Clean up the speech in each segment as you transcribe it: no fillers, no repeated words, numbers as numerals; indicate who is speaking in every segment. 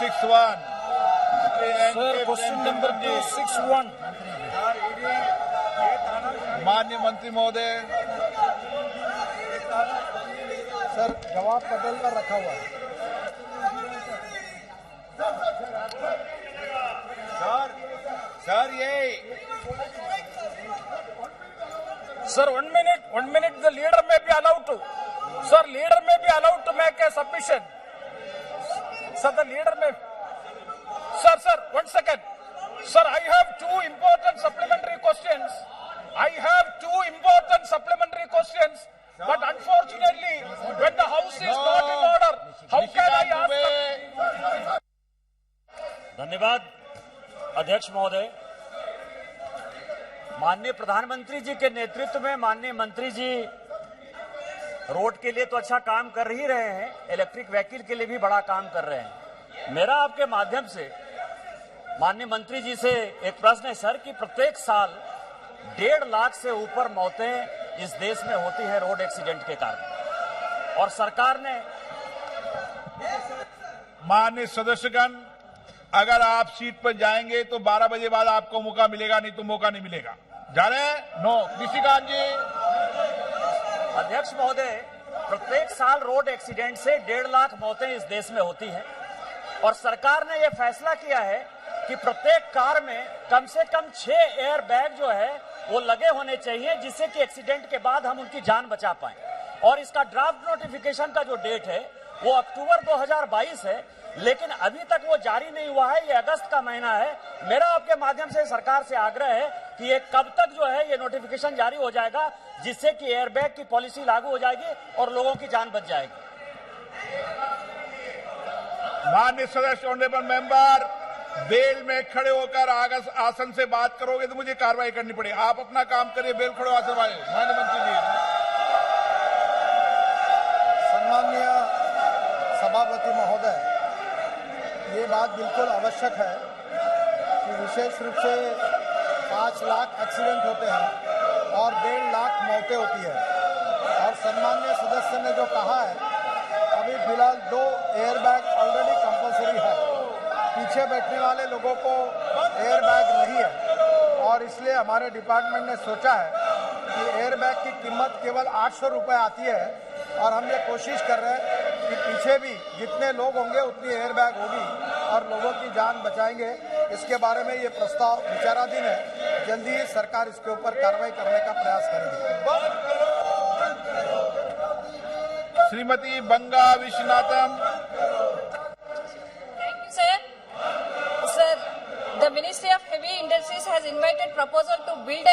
Speaker 1: 261
Speaker 2: sir, question number 261।
Speaker 1: माननीय मंत्री महोदय,
Speaker 3: सर जवाब बदल कर रखा हुआ है।
Speaker 1: सर ये
Speaker 2: Sir, 1 minute, the leader may be allowed to. Sir, leader may be allowed to make a submission. Sir, the leader may. Sir, 1 second. Sir, I have two important supplementary questions. But unfortunately, when the house is not in order, how can I ask?
Speaker 4: धन्यवाद अध्यक्ष महोदय। माननीय प्रधानमंत्री जी के नेतृत्व में माननीय मंत्री जी रोड के लिए तो अच्छा काम कर ही रहे हैं, इलेक्ट्रिक व्हीकल के लिए भी बड़ा काम कर रहे हैं। मेरा आपके माध्यम से माननीय मंत्री जी से एक प्रश्न है सर कि प्रत्येक साल 1.5 लाख से ऊपर मौतें इस देश में होती है रोड एक्सीडेंट के कारण, और सरकार ने।
Speaker 1: माननीय सदस्यगण, अगर आप सीट पर जाएंगे तो 12 बजे बाद आपको मौका मिलेगा, नहीं तो मौका नहीं मिलेगा। जा रहे हैं? नो। ऋषिकांत जी।
Speaker 4: अध्यक्ष महोदय, प्रत्येक साल रोड एक्सीडेंट से 1.5 लाख मौतें इस देश में होती हैं, और सरकार ने यह फैसला किया है कि प्रत्येक कार में कम से कम 6 एयर बैग जो है वो लगे होने चाहिए, जिससे कि एक्सीडेंट के बाद हम उनकी जान बचा पाएं। और इसका ड्राफ्ट नोटिफिकेशन का जो डेट है वो अक्टूबर 2022 है, लेकिन अभी तक वो जारी नहीं हुआ है। ये अगस्त का महीना है। मेरा आपके माध्यम से सरकार से आग्रह है कि ये कब तक जो है ये नोटिफिकेशन जारी हो जाएगा, जिससे कि एयरबैग की पॉलिसी लागू हो जाएगी और लोगों की जान बच जाएगी।
Speaker 1: माननीय सदस्य, ऑनरेबल मेंबर, बेल में खड़े होकर आसन से बात करोगे तो मुझे कार्रवाई करनी पड़ेगी। आप अपना काम करिए, बेल खड़े आसन वाले। माननीय मंत्री जी।
Speaker 3: सम्माननीय सभापति महोदय, ये बात बिल्कुल आवश्यक है कि विशेष रूप से 5 लाख एक्सीडेंट होते हैं और 1.5 लाख मौतें होती है। और सम्माननीय सदस्य ने जो कहा है, अभी फिलहाल 2 एयरबैग ऑलरेडी कंपलसरी है। पीछे बैठने वाले लोगों को एयरबैग नहीं है, और इसलिए हमारे डिपार्टमेंट ने सोचा है कि एयरबैग की कीमत केवल 800 रुपये आती है, और हम ये कोशिश कर रहे हैं कि पीछे भी जितने लोग होंगे उतनी एयरबैग होगी और लोगों की जान बचाएंगे। इसके बारे में ये प्रस्ताव विचाराधीन है। जल्दी ही सरकार इसके ऊपर कार्रवाई करने का प्रयास करेगी।
Speaker 1: श्रीमती बंगा Vishwanatham.
Speaker 5: Sir, the Ministry of Heavy Industries has invited proposal to build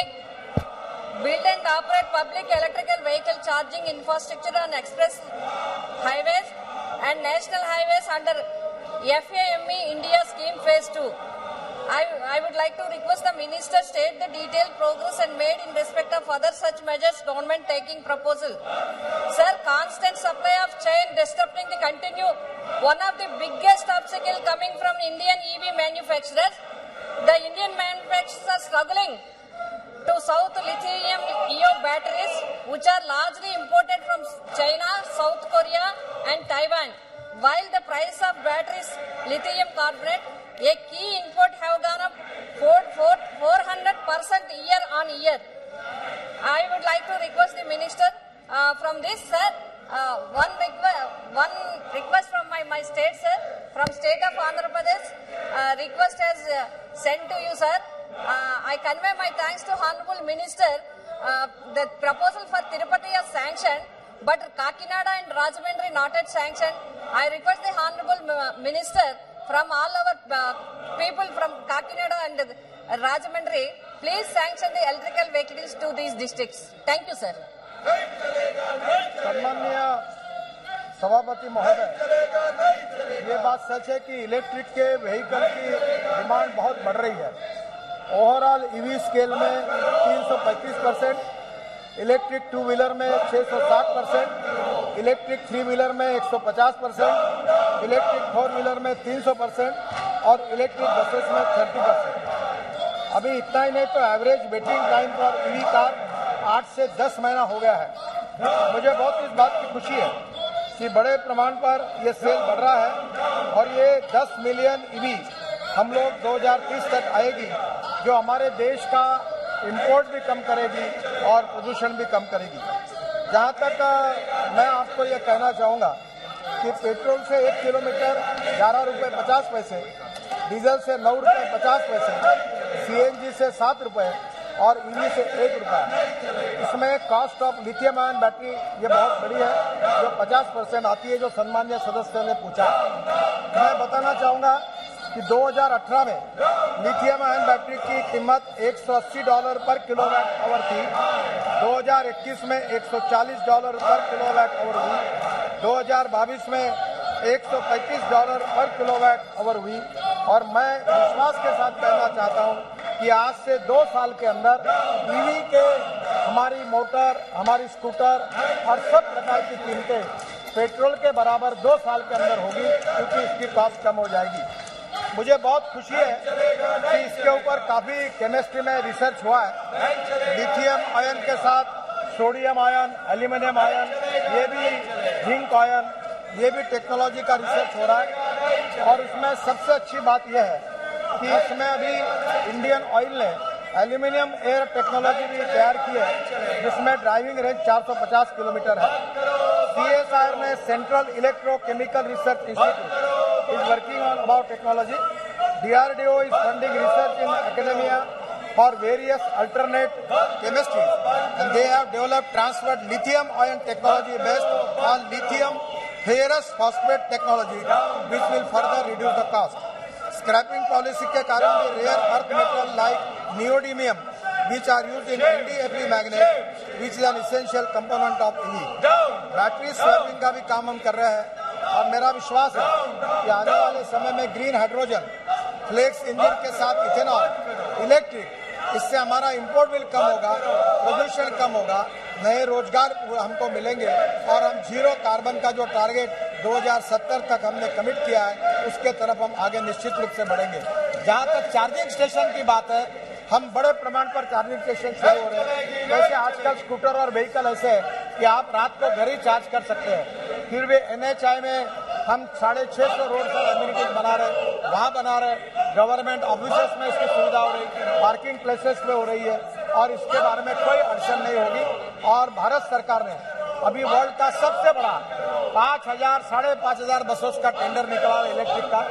Speaker 5: and operate public electrical vehicle charging infrastructure on express highways and national highways under FAME India Scheme Phase 2. I would like to request the Minister state the detailed progress and made in respect of other such measures government taking proposal. Sir, constant supply of chain disrupting the continue. One of the biggest obstacle coming from Indian EV manufacturers. The Indian manufacturers are struggling to South lithium-ion batteries, which are largely imported from China, South Korea and Taiwan. While the price of batteries, lithium carbonate, a key input, have gone up 400% year on year. I would like to request the Minister from this, sir, one request from my state, sir, from state of Andhra Pradesh, request has sent to you, sir. I convey my thanks to Honorable Minister. The proposal for Tirupati is sanctioned, but Kakinada and Rajahmundry not yet sanctioned. I request the Honorable Minister from all our people from Kakinada and Rajahmundry, please sanction the electrical vehicles to these districts. Thank you, sir.
Speaker 3: सम्माननीय सभापति महोदय, ये बात सच है कि electric के vehicle की demand बहुत बढ़ रही है। ओवरऑल ईवी स्केल में 335%, इलेक्ट्रिक 2 व्हीलर में 660%, इलेक्ट्रिक 3 व्हीलर में 150%, इलेक्ट्रिक 4 व्हीलर में 300% और इलेक्ट्रिक बसेस में 30%। अभी इतना ही नहीं तो average waiting time for EV car 8 से 10 महीना हो गया है। मुझे बहुत इस बात की खुशी है कि बड़े प्रमाण पर ये सेल बढ़ रहा है और ये 10 मिलियन ईवी हम लोग 2030 तक आएगी, जो हमारे देश का इंपोर्ट भी कम करेगी और प्रदूषण भी कम करेगी। जहाँ तक मैं आपको ये कहना चाहूँगा कि पेट्रोल से 1 किलोमीटर 11 रुपये 50 पैसे, डीजल से 9 रुपये 50 पैसे, सीएनजी से 7 रुपये और ईवी से 1 रुपया। इसमें cost of lithium ion battery ये बहुत बड़ी है, जो 50% आती है, जो सम्मान्य सदस्यों ने पूछा। मैं बताना चाहूँगा कि 2018 में लिथियम आयन बैटरी की कीमत $180 पर किलोवाट आवर थी, 2021 में $140 पर किलोवाट आवर हुई, 2022 में $135 पर किलोवाट आवर हुई। और मैं विश्वास के साथ कहना चाहता हूं कि आज से 2 साल के अंदर ईवी के हमारी मोटर, हमारी स्कूटर और सब प्रकार की कीमतें पेट्रोल के बराबर 2 साल के अंदर होगी, क्योंकि इसकी कॉस्ट कम हो जाएगी। मुझे बहुत खुशी है कि इसके ऊपर काफ़ी केमिस्ट्री में रिसर्च हुआ है। लिथियम आयन के साथ सोडियम आयन, एल्यूमिनियम आयन, ये भी जिंक आयन, ये भी टेक्नोलॉजी का रिसर्च हो रहा है। और इसमें सबसे अच्छी बात यह है कि इसमें अभी इंडियन ऑयल ने एल्यूमिनियम एयर टेक्नोलॉजी भी तैयार की है, जिसमें ड्राइविंग रेंज 450 किलोमीटर है। CSIR ने central electrochemical research institute is working on about technology. DRDO is funding research in academia for various alternate chemistries, and they have developed transferred lithium ion technology based on lithium ferrous phosphate technology, which will further reduce the cost. Scrapping policy के कारण भी rare earth metal like neodymium, which are used in NdFe magnet, which is an essential component of EV. Battery swapping का भी काम हम कर रहे हैं और मेरा विश्वास है कि आने वाले समय में ग्रीन हाइड्रोजन, फ्लेक्स इंजन के साथ इथेनॉल, इलेक्ट्रिक, इससे हमारा इंपोर्ट बिल कम होगा, प्रदूषण कम होगा, नए रोजगार हमको मिलेंगे और हम जीरो कार्बन का जो टारगेट 2070 तक हमने कमिट किया है, उसके तरफ हम आगे निश्चित रूप से बढ़ेंगे। जहाँ तक चार्जिंग स्टेशन की बात है, हम बड़े प्रमाण पर चार्जिंग स्टेशन शुरू हो रहे हैं। जैसे आजकल स्कूटर और व्हीकल ऐसे है कि आप रात को घर ही चार्ज कर सकते हैं। फिर भी NHI में हम 650 रोड पर एम्यूनिटीज बना रहे, वहाँ बना रहे, गवर्नमेंट ऑफिसेस में इसकी सुविधा हो रही, पार्किंग प्लेसेस में हो रही है और इसके बारे में कोई अड़चन नहीं होगी। और भारत सरकार ने अभी वर्ल्ड का सबसे बड़ा 5,000 साढ़े 5,000 बसों का टेंडर निकला है इलेक्ट्रिक का,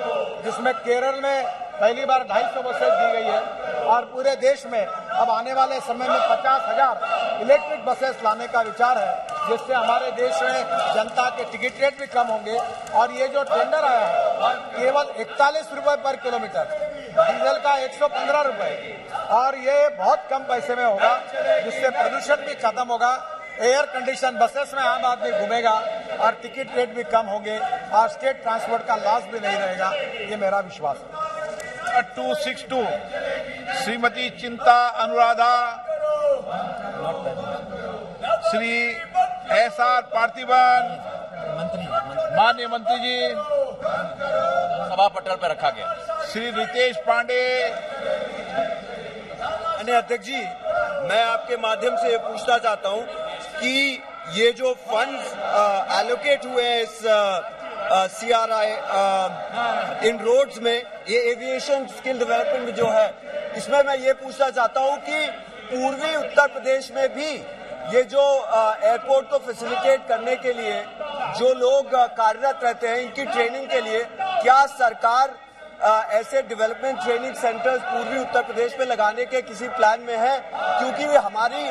Speaker 3: जिसमें केरल में पहली बार 250 बसें दी गई है और पूरे देश में अब आने वाले समय में 50,000 इलेक्ट्रिक बसेस लाने का विचार है, जिससे हमारे देश में जनता के टिकट रेट भी कम होंगे। और ये जो टेंडर आया है केवल 41 रुपये पर किलोमीटर, डीजल का 115 रुपये, और ये बहुत कम पैसे में होगा, जिससे प्रदूषण भी खत्म होगा। एयर कंडीशन बसेस में आम आदमी घूमेगा और टिकट रेट भी कम होंगे और स्टेट ट्रांसपोर्ट का लॉस भी नहीं रहेगा, ये मेरा विश्वास है।
Speaker 1: 262 श्रीमती चिंता अनुराधा, श्री SR पार्थिवन, माननीय मंत्री जी,
Speaker 6: सभा पटल पर रखा गया।
Speaker 1: श्री रितेश पांडे।
Speaker 7: माननीय अध्यक्ष जी, मैं आपके माध्यम से पूछना चाहता हूं कि ये जो फंड्स एलोकेट हुए हैं इस CRI इन रोड्स में, ये एविएशन स्किल डेवलपमेंट जो है, इसमें मैं ये पूछना चाहता हूं कि पूर्वी उत्तर प्रदेश में भी ये जो एयरपोर्ट को फैसिलिटेट करने के लिए जो लोग कार्यरत रहते हैं, इनकी ट्रेनिंग के लिए क्या सरकार ऐसे डेवलपमेंट ट्रेनिंग सेंटर्स पूर्वी उत्तर प्रदेश में लगाने के किसी प्लान में है? क्योंकि हमारी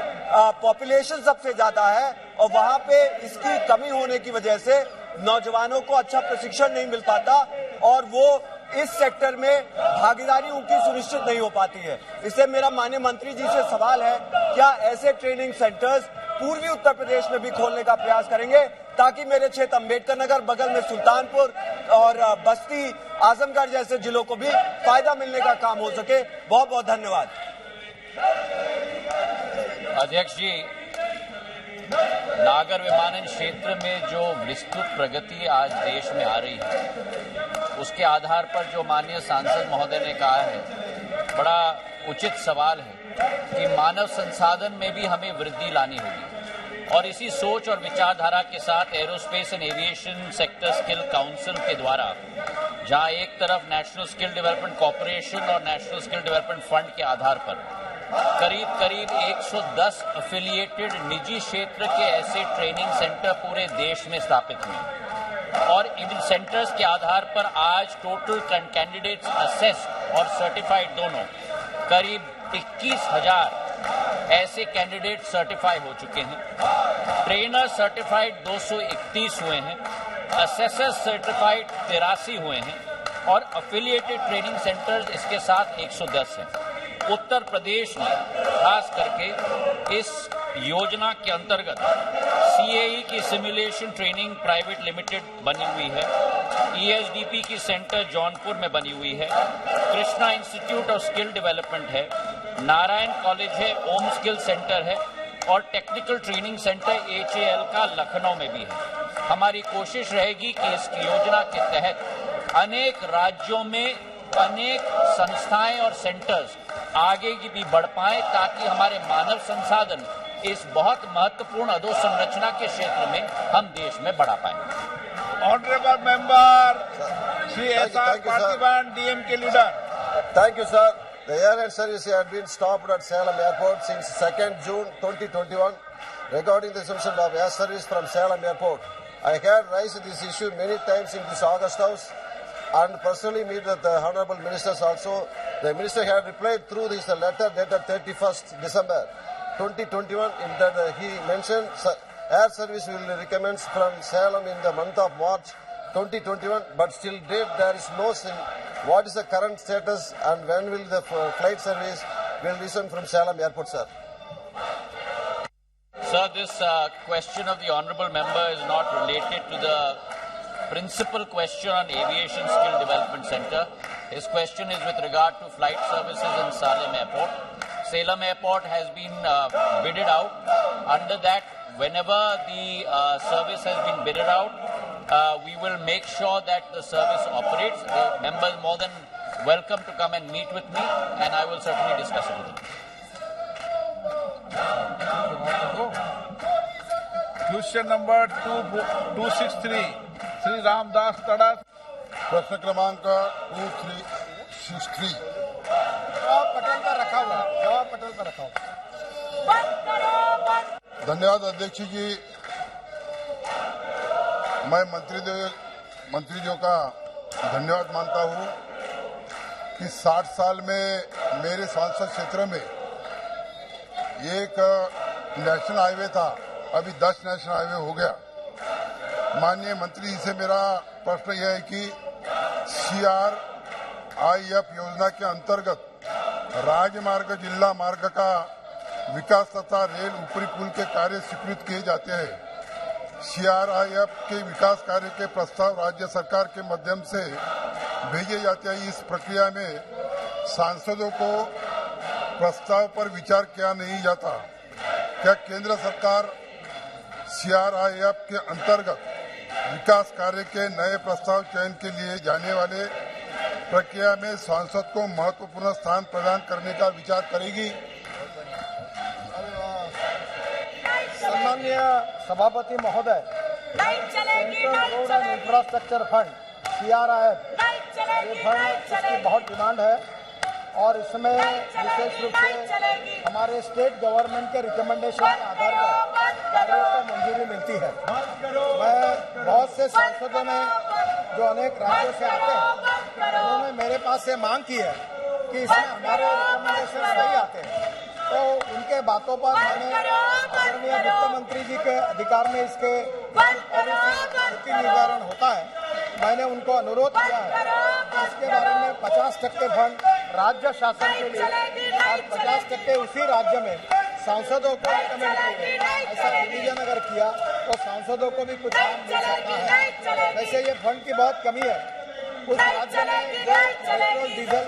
Speaker 7: पॉपुलेशन सबसे ज्यादा है और वहां पे इसकी कमी होने की वजह से नौजवानों को अच्छा प्रशिक्षण नहीं मिल पाता और वो इस सेक्टर में भागीदारी उनकी सुनिश्चित नहीं हो पाती है। इससे मेरा माननीय मंत्री जी से सवाल है, क्या ऐसे ट्रेनिंग सेंटर्स पूर्वी उत्तर प्रदेश में भी खोलने का प्रयास करेंगे ताकि मेरे क्षेत्र अम्बेडकर नगर, बगल में सुल्तानपुर और बस्ती, आजमगढ़ जैसे जिलों को भी फायदा मिलने का काम हो सके। बहुत बहुत धन्यवाद।
Speaker 6: अध्यक्ष जी, नागर विमानन क्षेत्र में जो विस्तृत प्रगति आज देश में आ रही है, उसके आधार पर जो माननीय सांसद महोदय ने कहा है, बड़ा उचित सवाल है कि मानव संसाधन में भी हमें वृद्धि लानी होगी। और इसी सोच और विचारधारा के साथ aerospace and aviation sector skill council के द्वारा जहां एक तरफ नेशनल स्किल डेवलपमेंट कॉर्पोरेशन और नेशनल स्किल डेवलपमेंट फंड के आधार पर करीब 110 एफिलिएटेड निजी क्षेत्र के ऐसे ट्रेनिंग सेंटर पूरे देश में स्थापित हुए और इन सेंटर्स के आधार पर आज टोटल कैंडिडेट्स असेस्ड और सर्टिफाइड दोनों करीब 21,000 ऐसे कैंडिडेट सर्टिफाई हो चुके हैं। ट्रेनर सर्टिफाइड 231 हुए हैं, असेसर सर्टिफाइड 83 हुए हैं और अफिलिएटेड ट्रेनिंग सेंटर्स इसके साथ 110 हैं। उत्तर प्रदेश में खास करके इस योजना के अंतर्गत CAE की सिमुलेशन ट्रेनिंग प्राइवेट लिमिटेड बनी हुई है, ESDP की सेंटर जौनपुर में बनी हुई है, Krishna institute of skill development है, नारायण कॉलेज है, ओम स्किल सेंटर है और टेक्निकल ट्रेनिंग सेंटर HAL का लखनऊ में भी है। हमारी कोशिश रहेगी कि इस योजना के तहत अनेक राज्यों में अनेक संस्थाएं और सेंटर्स आगे की भी बढ़ पाए ताकि हमारे मानव संसाधन इस बहुत महत्वपूर्ण अधोसंरचना के क्षेत्र में हम देश में बढ़ा पाए।
Speaker 1: Honourable member Shri SR Parthiban DMK leader.
Speaker 8: Thank you, sir. The air and service had been stopped at Salem Airport since 2nd June 2021 regarding the resumption of air service from Salem Airport. I had raised this issue many times in this August House and personally meet with the Honorable Ministers also. The Minister had replied through this letter dated 31st December 2021 in that he mentioned air service will recommence from Salem in the month of March 2021, but still date there is no what is the current status and when will the flight service will resume from Salem Airport, sir?
Speaker 6: Sir, this question of the honourable member is not related to the principal question on Aviation Skill Development Centre. His question is with regard to flight services in Salem Airport. Salem Airport has been bidded out. Under that, whenever the service has been bidded out, we will make sure that the service operates. The member is more than welcome to come and meet with me, and I will certainly discuss it with him.
Speaker 1: Question number 263 Shri Ramdas Tadas.
Speaker 9: प्रश्न क्रमांक 263
Speaker 3: जवाब पटल पर रखा हुआ है, जवाब पटल पर रखा हुआ।
Speaker 9: धन्यवाद अध्यक्ष जी। मैं मंत्रियों का धन्यवाद मानता हूँ कि 60 साल में मेरे सांसद क्षेत्र में एक नेशनल हाईवे था, अभी 10 नेशनल हाईवे हो गया। माननीय मंत्री जी से मेरा प्रश्न यह है कि CRIF योजना के अंतर्गत राजमार्ग जिला मार्ग का विकास तथा रेल ऊपरी पुल के कार्य स्वीकृत किए जाते हैं। CRIF के विकास कार्य के प्रस्ताव राज्य सरकार के माध्यम से भेजे जाते हैं। इस प्रक्रिया में सांसदों को प्रस्ताव पर विचार किया नहीं जाता। क्या केंद्र सरकार CRIF के अंतर्गत विकास कार्य के नए प्रस्ताव चयन के लिए जाने वाले प्रक्रिया में सांसद को महत्वपूर्ण स्थान प्रदान करने का विचार करेगी?
Speaker 3: सम्माननीय सभापति महोदय, central road and infrastructure fund CRIF ये फंड इसकी बहुत डिमांड है और इसमें विशेष रूप से हमारे स्टेट गवर्नमेंट के रिकमेंडेशन के आधार पर कार्यों को मंजूरी मिलती है। मैं बहुत से सांसदों ने जो अनेक राज्यों से आते हैं उन्होंने मेरे पास से मांग की है कि इसमें हमारे रिकमेंडेशन नहीं आते हैं, तो उनके बातों पर मैंने आदरणीय वित्त मंत्री जी के अधिकार में इसके नीति निर्धारण होता है, मैंने उनको अनुरोध किया है कि इसके बारे में 50% फंड राज्य शासन के लिए और 50% उसी राज्य में सांसदों को रिकमेंड किया। ऐसा डिवीजन अगर किया तो सांसदों को भी कुछ काम मिल सकता है। वैसे ये फंड की बहुत कमी है। उस राज्य में जो पेट्रोल डीजल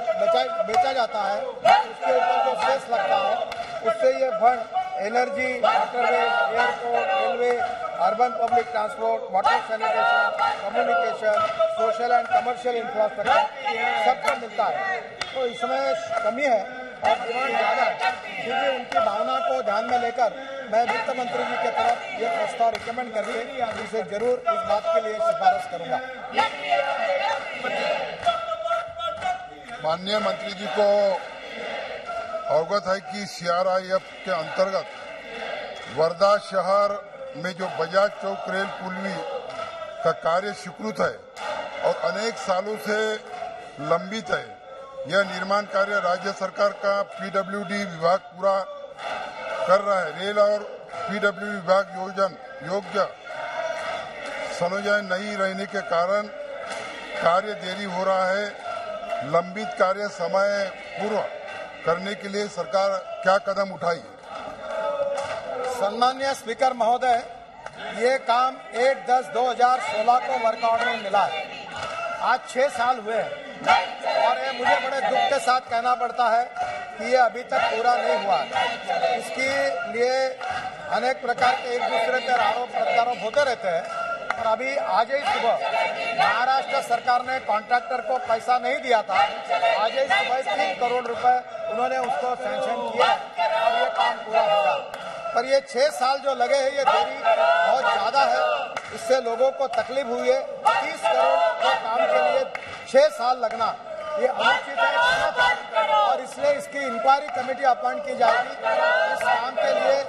Speaker 3: बेचा जाता है उसके ऊपर जो सेस लगता है उससे ये fund energy, waterway, airport, railway, urban public transport, water sanitation, communication, social and commercial infrastructure सबको मिलता है। तो इसमें कमी है और डिमांड ज़्यादा है, क्योंकि उनकी भावना को ध्यान में लेकर मैं वित्त मंत्री जी की तरफ ये प्रस्ताव रिकमेंड करके उनसे जरूर इस बात के लिए सिफारिश करूंगा।
Speaker 9: माननीय मंत्री जी को अवगत है कि CRIF के अंतर्गत वर्धा शहर में जो बजाज चौक रेल पुलवी का कार्य स्वीकृत है और अनेक सालों से लंबित है। यह निर्माण कार्य राज्य सरकार का PWD विभाग पूरा कर रहा है। रेल और PWD विभाग योग्य संयोजन नहीं रहने के कारण कार्य देरी हो रहा है। लंबित कार्य समय पूर्व करने के लिए सरकार क्या कदम उठाई?
Speaker 3: सम्मानीय स्पीकर महोदय, ये काम 1/10/2016 को वर्क ऑर्डर में मिला है। आज 6 साल हुए हैं और ये मुझे बड़े दुख के साथ कहना पड़ता है कि ये अभी तक पूरा नहीं हुआ। इसके लिए अनेक प्रकार के एक दूसरे पर आरोप प्रत्यारोप होते रहते हैं। और अभी आज ही सुबह महाराष्ट्र सरकार ने कॉन्ट्रैक्टर को पैसा नहीं दिया था। आज ही सुबह 3 करोड़ रुपए उन्होंने उसको सैंक्शन किया और ये काम पूरा होगा। पर ये 6 साल जो लगे हैं, ये देरी बहुत ज़्यादा है। इससे लोगों को तकलीफ हुई है। 30 करोड़ के काम के लिए 6 साल लगना ये अनुचित है और इसलिए इसकी इंक्वायरी कमेटी अपॉइंट की जाएगी। इस काम के लिए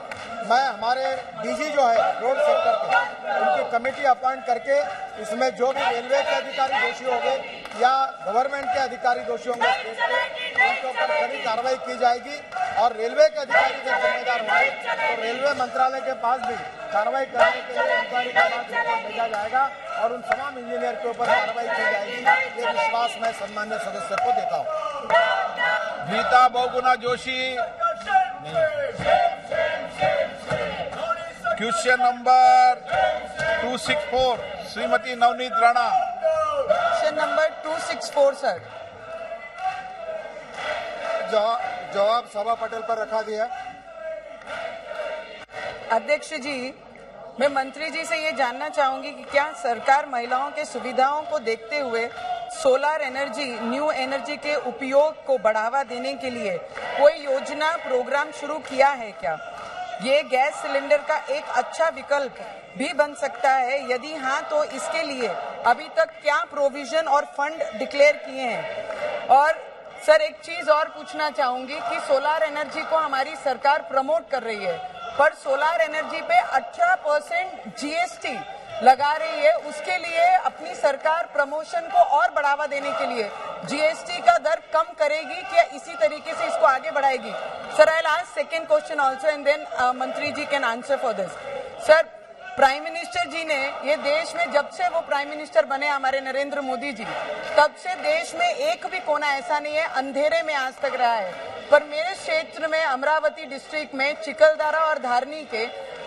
Speaker 3: मैं हमारे DG जो है रोड सेक्टर के, उनकी कमेटी अपॉइंट करके इसमें जो भी रेलवे के अधिकारी दोषी होंगे या गवर्नमेंट के अधिकारी दोषी होंगे उनके ऊपर कड़ी कार्रवाई की जाएगी। और रेलवे के अधिकारी जो जिम्मेदार होंगे तो रेलवे मंत्रालय के पास भी कार्रवाई करने के लिए इंक्वायरी के बाद रिपोर्ट भेजा जाएगा और उन तमाम इंजीनियर के ऊपर कार्रवाई की जाएगी। ये विश्वास मैं सम्मान्य सदस्य को देता हूँ।
Speaker 1: Geeta Bahuguna Joshi, question number 264 Shrimati Navneet Rana.
Speaker 10: Question number 264 sir.
Speaker 3: जवाब सभा पटेल पर रखा दिया।
Speaker 10: अध्यक्ष जी, मैं मंत्री जी से ये जानना चाहूंगी कि क्या सरकार महिलाओं के सुविधाओं को देखते हुए सोलर एनर्जी, न्यू एनर्जी के उपयोग को बढ़ावा देने के लिए कोई योजना, प्रोग्राम शुरू किया है क्या? ये गैस सिलेंडर का एक अच्छा विकल्प भी बन सकता है। यदि हाँ, तो इसके लिए अभी तक क्या प्रोविजन और फंड डिक्लेयर किए हैं? और सर, एक चीज और पूछना चाहूंगी कि सोलर एनर्जी को हमारी सरकार प्रमोट कर रही है, पर सोलर एनर्जी पे 18% GST लगा रही है। उसके लिए अपनी सरकार प्रमोशन को और बढ़ावा देने के लिए GST का दर कम करेगी क्या? इसी तरीके से इसको आगे बढ़ाएगी? Sir, I will ask second question also and then मंत्री ji can answer for this. Sir, prime minister ji ने ये देश में, जब से वो प्राइम मिनिस्टर बने हमारे नरेंद्र मोदी जी, तब से देश में एक भी कोना ऐसा नहीं है अंधेरे में आज तक रहा है। पर मेरे क्षेत्र में, अमरावती डिस्ट्रिक्ट में चिकलदारा और धारनी के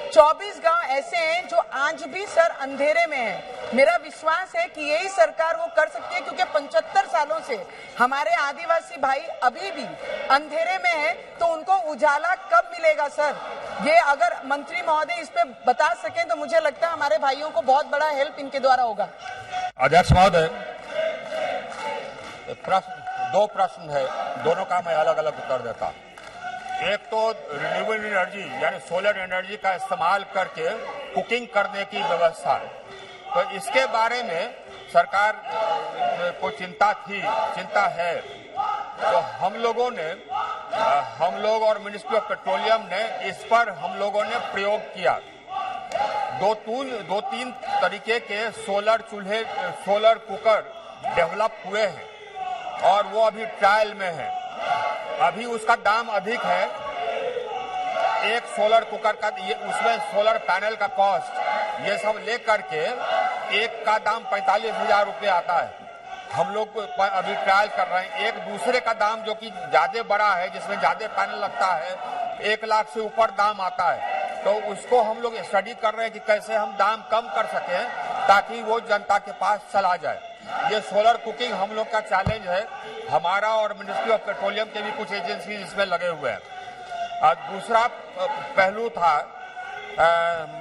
Speaker 10: 24 गांव ऐसे हैं जो आज भी सर अंधेरे में हैं। मेरा विश्वास है कि यही सरकार वो कर सकती है, क्योंकि 75 सालों से हमारे आदिवासी भाई अभी भी अंधेरे में हैं। तो उनको उजाला कब मिलेगा सर? ये अगर मंत्री महोदय इस पे बता सकें तो मुझे लगता है हमारे भाइयों को बहुत बड़ा हेल्प इनके द्वारा होगा।
Speaker 11: अध्यक्ष महोदय, दो प्रश्न है, दोनों का मैं अलग अलग उत्तर देता। एक तो रिन्यूएबल एनर्जी यानी सोलर एनर्जी का इस्तेमाल करके कुकिंग करने की व्यवस्था है, तो इसके बारे में सरकार को चिंता है। तो हम लोग और मिनिस्ट्री ऑफ पेट्रोलियम ने इस पर हम लोगों ने प्रयोग किया। दो तीन तरीके के सोलर चूल्हे, सोलर कुकर डेवलप हुए हैं और वो अभी ट्रायल में है। अभी उसका दाम अधिक है। एक सोलर कुकर का उसमें सोलर पैनल का कॉस्ट ये सब ले करके एक का दाम 45,000 रुपये आता है। हम लोग अभी ट्रायल कर रहे हैं। एक दूसरे का दाम जो कि ज्यादा बड़ा है, जिसमें ज्यादा पैनल लगता है, 1 लाख से ऊपर दाम आता है। तो उसको हम लोग स्टडी कर रहे हैं कि कैसे हम दाम कम कर सकें ताकि वो जनता के पास चला जाए। ये सोलर कुकिंग हम लोग का चैलेंज है। हमारा और मिनिस्ट्री ऑफ पेट्रोलियम के भी कुछ एजेंसी इसमें लगे हुए हैं। दूसरा पहलू था,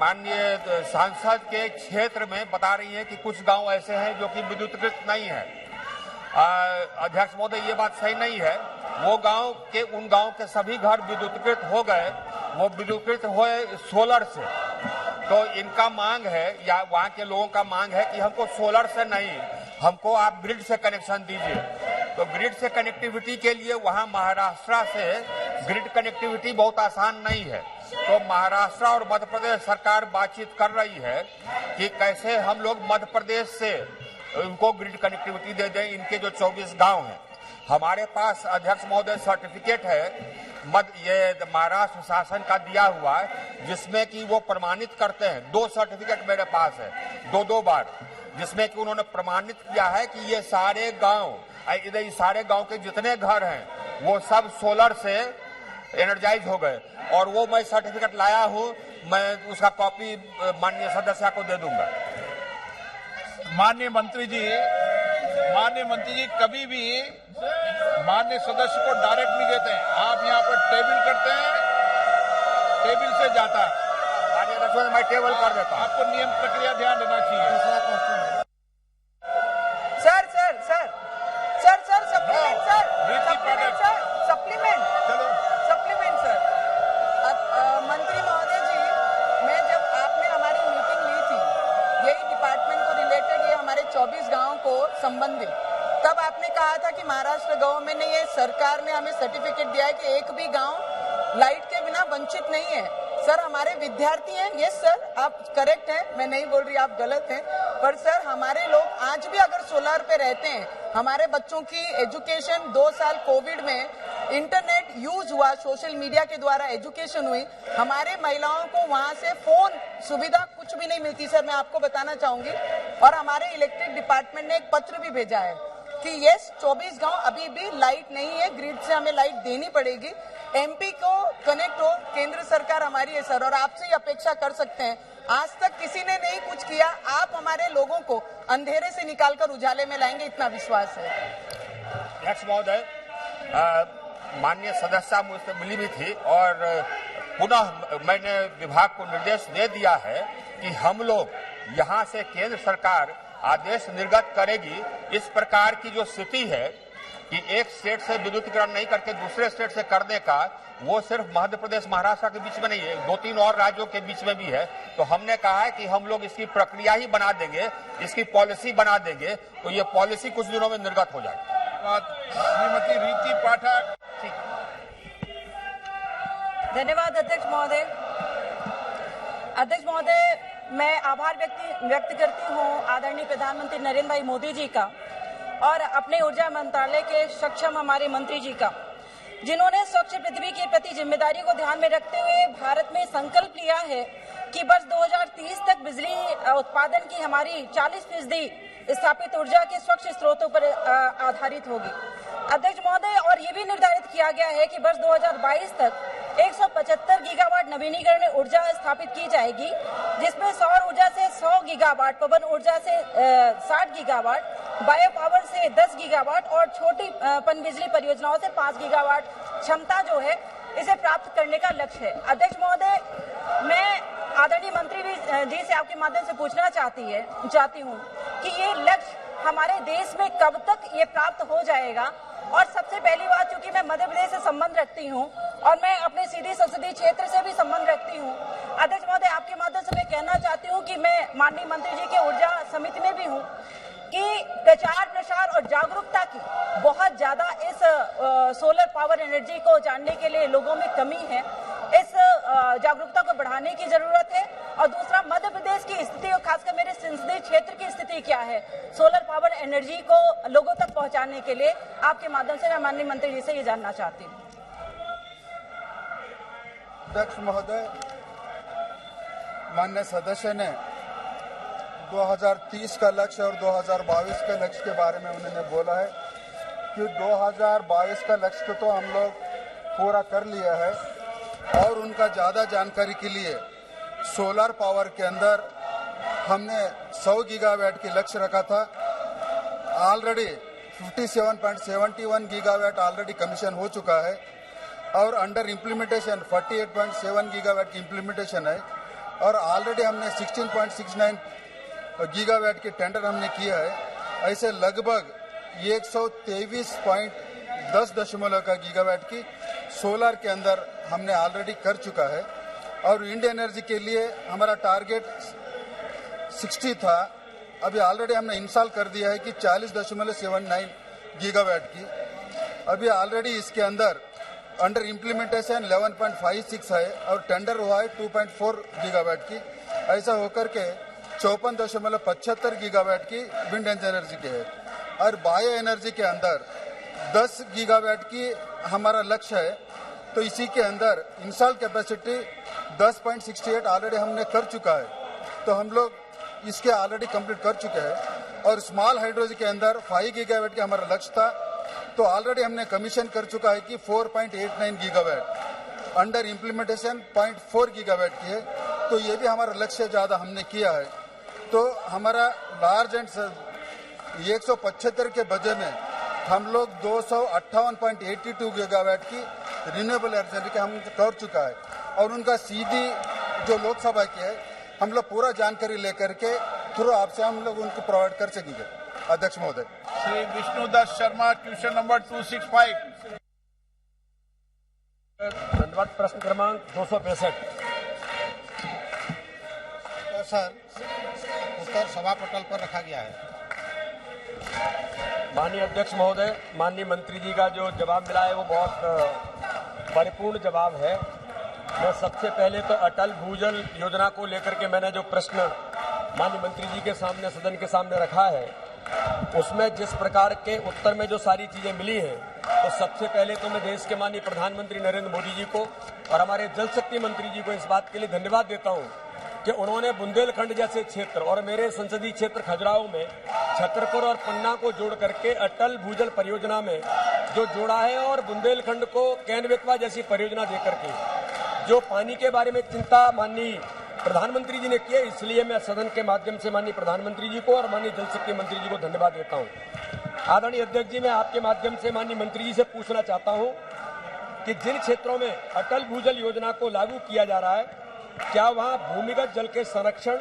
Speaker 11: माननीय सांसद के क्षेत्र में बता रही है कि कुछ गांव ऐसे हैं जो कि विद्युतीकृत नहीं है। अध्यक्ष महोदय, ये बात सही नहीं है। वो गांव के उन गांव के सभी घर विद्युतीकृत हो गए, वो विद्युतीकृत हुए सोलर से। तो इनका मांग है या वहां के लोगों का मांग है कि हमको सोलर से नहीं, हमको आप ग्रिड से कनेक्शन दीजिए। तो ग्रिड से कनेक्टिविटी के लिए वहां महाराष्ट्र से ग्रिड कनेक्टिविटी बहुत आसान नहीं है। तो महाराष्ट्र और मध्य प्रदेश सरकार बातचीत कर रही है कि कैसे हम लोग मध्य प्रदेश से उनको ग्रिड कनेक्टिविटी दे दें। इनके जो 24 गांव हैं, हमारे पास अध्यक्ष महोदय सर्टिफिकेट है ये महाराष्ट्र शासन का दिया हुआ है, जिसमें कि वो प्रमाणित करते हैं। 2 सर्टिफिकेट मेरे पास है, 2 बार, जिसमें कि उन्होंने प्रमाणित किया है कि ये सारे गांव, इधर सारे गांव के जितने घर हैं वो सब सोलर से एनर्जाइज हो गए। और वो मैं सर्टिफिकेट लाया हूं, मैं उसका कॉपी माननीय सदस्य को दे दूंगा।
Speaker 1: माननीय मंत्री जी कभी भी माननीय सदस्य को डायरेक्ट नहीं देते हैं। आप यहाँ पर टेबल करते हैं, टेबल से जाता है।
Speaker 11: माननीय अध्यक्ष, मैं टेबल कर देता हूँ।
Speaker 1: आपको नियम प्रक्रिया ध्यान देना चाहिए।
Speaker 10: Supplement sir. मंत्री महोदय जी, मैं जब आपने हमारी मीटिंग ली थी यही डिपार्टमेंट को रिलेटेड, ये हमारे 24 गांव को संबंधित, तब आपने कहा था कि महाराष्ट्र गवर्नमेंट ने, ये सरकार ने हमें सर्टिफिकेट दिया है कि एक भी गांव लाइट के बिना वंचित नहीं है। सर, हमारे विद्यार्थी हैं, यस सर, आप करेक्ट हैं, मैं नहीं बोल रही आप गलत हैं, पर सर हमारे लोग आज भी अगर सोलर पे रहते हैं, हमारे बच्चों की एजुकेशन 2 साल कोविड में इंटरनेट यूज हुआ, सोशल मीडिया के द्वारा एजुकेशन हुई, हमारे महिलाओं को वहां से फोन सुविधा कुछ भी नहीं मिलती। सर, मैं आपको बताना चाहूंगी, और हमारे इलेक्ट्रिक डिपार्टमेंट ने एक पत्र भी भेजा है कि यस 24 गांव अभी भी लाइट नहीं है, ग्रिड से हमें लाइट देनी पड़ेगी। एमपी को कनेक्ट हो, केंद्र सरकार हमारी है सर, और आपसे ही अपेक्षा कर सकते हैं। आज तक किसी ने नहीं कुछ किया, आप हमारे लोगों को अंधेरे से निकालकर उजाले में लाएंगे, इतना विश्वास है।
Speaker 11: अध्यक्ष महोदय, माननीय सदस्य मुझसे मिली भी थी और पुनः मैंने विभाग को निर्देश दे दिया है कि हम लोग यहाँ से केंद्र सरकार आदेश निर्गत करेगी। इस प्रकार की जो स्थिति है कि एक स्टेट से विद्युतीकरण नहीं करके दूसरे स्टेट से करने का, वो सिर्फ मध्य प्रदेश महाराष्ट्र के बीच में नहीं है, 2-3 और राज्यों के बीच में भी है। तो हमने कहा है कि हम लोग इसकी प्रक्रिया ही बना देंगे, इसकी पॉलिसी बना देंगे, तो ये पॉलिसी कुछ दिनों में निर्गत हो जाएगी।
Speaker 1: श्रीमती रीति पाठक।
Speaker 12: धन्यवाद अध्यक्ष महोदय। अध्यक्ष महोदय, मैं आभार व्यक्त करती हूँ आदरणीय प्रधानमंत्री नरेंद्र भाई मोदी जी का और अपने ऊर्जा मंत्रालय के सक्षम हमारे मंत्री जी का, जिन्होंने स्वच्छ पृथ्वी के प्रति जिम्मेदारी को ध्यान में रखते हुए भारत में संकल्प लिया है कि वर्ष 2030 तक बिजली उत्पादन की हमारी 40% स्थापित ऊर्जा के स्वच्छ स्रोतों पर आधारित होगी। अध्यक्ष महोदय, और ये भी निर्धारित किया गया है कि वर्ष 2022 तक 175 गीगावाट नवीनीकरणीय ऊर्जा स्थापित की जाएगी, जिसमें सौर ऊर्जा से 100 गीगावाट, पवन ऊर्जा से 60 गीगावाट, बायो पावर से 10 गीगावाट और छोटी पनबिजली परियोजनाओं से 5 गीगावाट क्षमता जो है इसे प्राप्त करने का लक्ष्य है। अध्यक्ष महोदय, मैं आदरणीय मंत्री जी से आपके माध्यम से पूछना चाहती हूँ कि ये लक्ष्य हमारे देश में कब तक ये प्राप्त हो जाएगा। और सबसे पहली बात, चूंकि मैं मध्य प्रदेश से संबंध रखती हूँ और मैं अपने सीधी संसदीय क्षेत्र से भी संबंध रखती हूँ, अध्यक्ष महोदय आपके माध्यम से मैं कहना चाहती हूँ कि मैं माननीय मंत्री जी के ऊर्जा समिति में भी हूँ कि प्रचार प्रसार और जागरूकता की बहुत ज्यादा इस सोलर पावर एनर्जी को जानने के लिए लोगों में कमी है। इस जागरूकता को बढ़ाने की जरूरत है। और दूसरा, मध्य प्रदेश की स्थिति और खासकर मेरे संसदीय क्षेत्र की स्थिति क्या है सोलर पावर एनर्जी को लोगों तक पहुंचाने के लिए, आपके माध्यम से मैं माननीय मंत्री जी से ये जानना चाहती हूँ।
Speaker 3: अध्यक्ष महोदय, माननीय सदस्य ने 2030 का लक्ष्य और 2022 के लक्ष्य के बारे में उन्होंने बोला है कि 2022 का लक्ष्य तो हम लोग पूरा कर लिया है, और उनका ज़्यादा जानकारी के लिए सोलर पावर के अंदर हमने 100 गीगावाट की लक्ष्य रखा था। ऑलरेडी 57.71 गीगावाट ऑलरेडी कमीशन हो चुका है और अंडर इम्प्लीमेंटेशन 48.7 गीगावाट की इम्प्लीमेंटेशन है, और ऑलरेडी हमने 16.69 गीगावाट के टेंडर हमने किया है। ऐसे लगभग 123 10 का गीगावाट की सोलर के अंदर हमने ऑलरेडी कर चुका है और विंड एनर्जी के लिए हमारा टारगेट 60 था, अभी ऑलरेडी हमने इंस्टॉल कर दिया है कि 40.79 गीगावाट की। अभी ऑलरेडी इसके अंदर अंडर इम्प्लीमेंटेशन 11.56 है और टेंडर हुआ है 2.4 गीगावाट की। ऐसा होकर के 54.75 गीगावाट की विंड एनर्जी की है और बायो एनर्जी के अंदर 10 गीगावाट की हमारा लक्ष्य है। तो इसी के अंदर इंस्टॉल कैपेसिटी 10.68 ऑलरेडी हमने कर चुका है, तो हम लोग इसके ऑलरेडी कंप्लीट कर चुके हैं। और स्मॉल हाइड्रोजी के अंदर 5 गीगावाट का हमारा लक्ष्य था, तो ऑलरेडी हमने कमीशन कर चुका है कि 4.89 गीगावाट, अंडर इम्प्लीमेंटेशन 0.4 गीगावाट की है। तो ये भी हमारा लक्ष्य ज़्यादा हमने किया है। तो हमारा लार्ज एंड 175 के बजट में हम लोग 258.82 गीगावाट की रिन्यूएबल एनर्जी का हम कर चुका है और उनका सीधी जो लोकसभा की है हम लोग पूरा जानकारी लेकर के थ्रू आपसे हम लोग उनको प्रोवाइड कर सकेंगे। अध्यक्ष महोदय।
Speaker 1: Shri Vishnudas Sharma, question number 265।
Speaker 2: धन्यवाद। प्रश्न क्रमांक 265।
Speaker 3: तो सर उत्तर सभा पटल पर रखा गया है।
Speaker 2: माननीय अध्यक्ष महोदय, माननीय मंत्री जी का जो जवाब मिला है वो बहुत परिपूर्ण जवाब है। मैं सबसे पहले तो अटल भूजल योजना को लेकर के मैंने जो प्रश्न माननीय मंत्री जी के सामने सदन के सामने रखा है उसमें जिस प्रकार के उत्तर में जो सारी चीजें मिली हैं, तो सबसे पहले तो मैं देश के माननीय प्रधानमंत्री नरेंद्र मोदी जी को और हमारे जल शक्ति मंत्री जी को इस बात के लिए धन्यवाद देता हूं कि उन्होंने बुंदेलखंड जैसे क्षेत्र और मेरे संसदीय क्षेत्र खजुराहो में छतरपुर और पन्ना को जोड़ करके अटल भूजल परियोजना में जो जोड़ा है और बुंदेलखंड को कैन बेतवा जैसी परियोजना देकर के जो पानी के बारे में चिंता माननीय प्रधानमंत्री जी ने की है, इसलिए मैं सदन के माध्यम से माननीय प्रधानमंत्री जी को और माननीय जल शक्ति मंत्री जी को धन्यवाद देता हूं। आदरणीय अध्यक्ष जी, मैं आपके माध्यम से माननीय मंत्री जी से पूछना चाहता हूं कि जिन क्षेत्रों में अटल भूजल योजना को लागू किया जा रहा है, क्या वहां भूमिगत जल के संरक्षण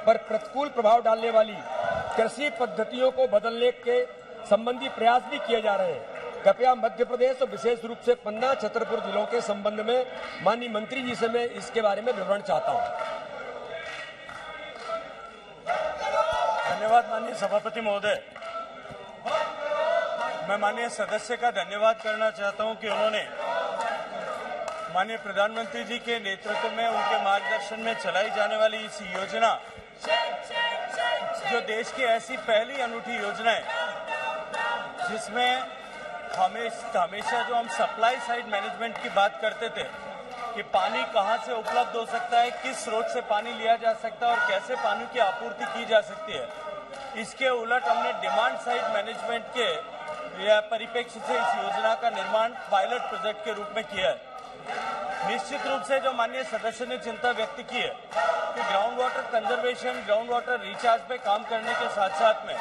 Speaker 2: पर प्रतिकूल प्रभाव डालने वाली कृषि पद्धतियों को बदलने के संबंधी प्रयास भी किए जा रहे हैं? कृपया मध्य प्रदेश और विशेष रूप से पन्ना छतरपुर जिलों के संबंध में माननीय मंत्री जी से मैं इसके बारे में विवरण चाहता हूं।
Speaker 13: धन्यवाद माननीय सभापति महोदय। मैं माननीय सदस्य का धन्यवाद करना चाहता हूं कि उन्होंने माननीय प्रधानमंत्री जी के नेतृत्व में उनके मार्गदर्शन में चलाई जाने वाली इस योजना, जो देश की ऐसी पहली अनूठी योजना है जिसमें हमेशा जो हम सप्लाई साइड मैनेजमेंट की बात करते थे कि पानी कहां से उपलब्ध हो सकता है, किस स्रोत से पानी लिया जा सकता है और कैसे पानी की आपूर्ति की जा सकती है, इसके उलट हमने डिमांड साइड मैनेजमेंट के परिप्रेक्ष्य से इस योजना का निर्माण पायलट प्रोजेक्ट के रूप में किया है। निश्चित रूप से जो माननीय सदस्य ने चिंता व्यक्त की है कि ground water conservation, ground water recharge पे काम करने के साथ साथ में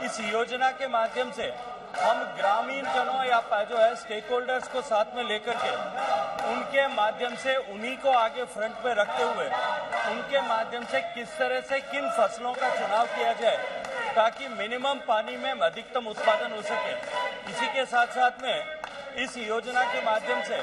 Speaker 13: इस योजना के माध्यम से हम ग्रामीण जनों या जो है स्टेक होल्डर्स को साथ में लेकर के उनके माध्यम से उन्हीं को आगे फ्रंट पे रखते हुए उनके माध्यम से किस तरह से किन फसलों का चुनाव किया जाए ताकि मिनिमम पानी में अधिकतम उत्पादन हो सके। इसी के साथ साथ में इस योजना के माध्यम से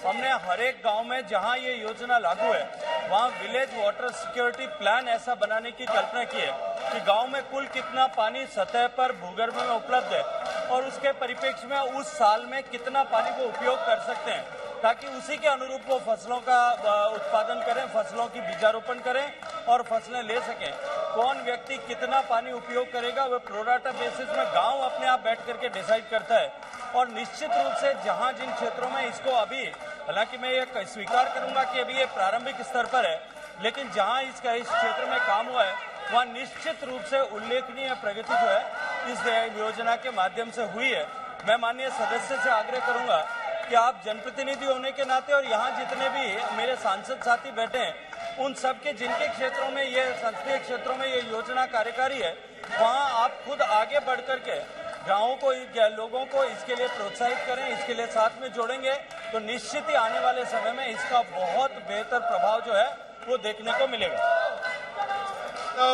Speaker 13: हमने हर एक गांव में जहां ये योजना लागू है वहां विलेज वाटर सिक्योरिटी प्लान ऐसा बनाने की कल्पना की है कि गांव में कुल कितना पानी सतह पर भूगर्भ में उपलब्ध है और उसके परिप्रेक्ष्य में उस साल में कितना पानी को उपयोग कर सकते हैं ताकि उसी के अनुरूप वो फसलों का उत्पादन करें, फसलों की बीजारोपण करें और फसलें ले सकें। कौन व्यक्ति कितना पानी उपयोग करेगा वह प्रोराटा बेसिस में गांव अपने आप बैठ करके डिसाइड करता है और निश्चित रूप से जहां जिन क्षेत्रों में इसको अभी, हालांकि मैं ये स्वीकार करूंगा कि अभी ये प्रारंभिक स्तर पर है, लेकिन जहां इस क्षेत्र में काम हुआ है वहां निश्चित रूप से उल्लेखनीय प्रगति जो है इस योजना के माध्यम से हुई है। मैं माननीय सदस्य से आग्रह करूंगा कि आप जनप्रतिनिधि होने के नाते और यहाँ जितने भी मेरे सांसद साथी बैठे हैं उन सबके जिनके क्षेत्रों में ये संसदीय क्षेत्रों में ये योजना कार्यकारी है वहाँ आप खुद आगे बढ़ करके गाँवों को, लोगों को इसके लिए प्रोत्साहित करें, इसके लिए साथ में जोड़ेंगे तो निश्चित ही आने वाले समय में इसका बहुत बेहतर प्रभाव जो है वो देखने को मिलेगा।
Speaker 1: तो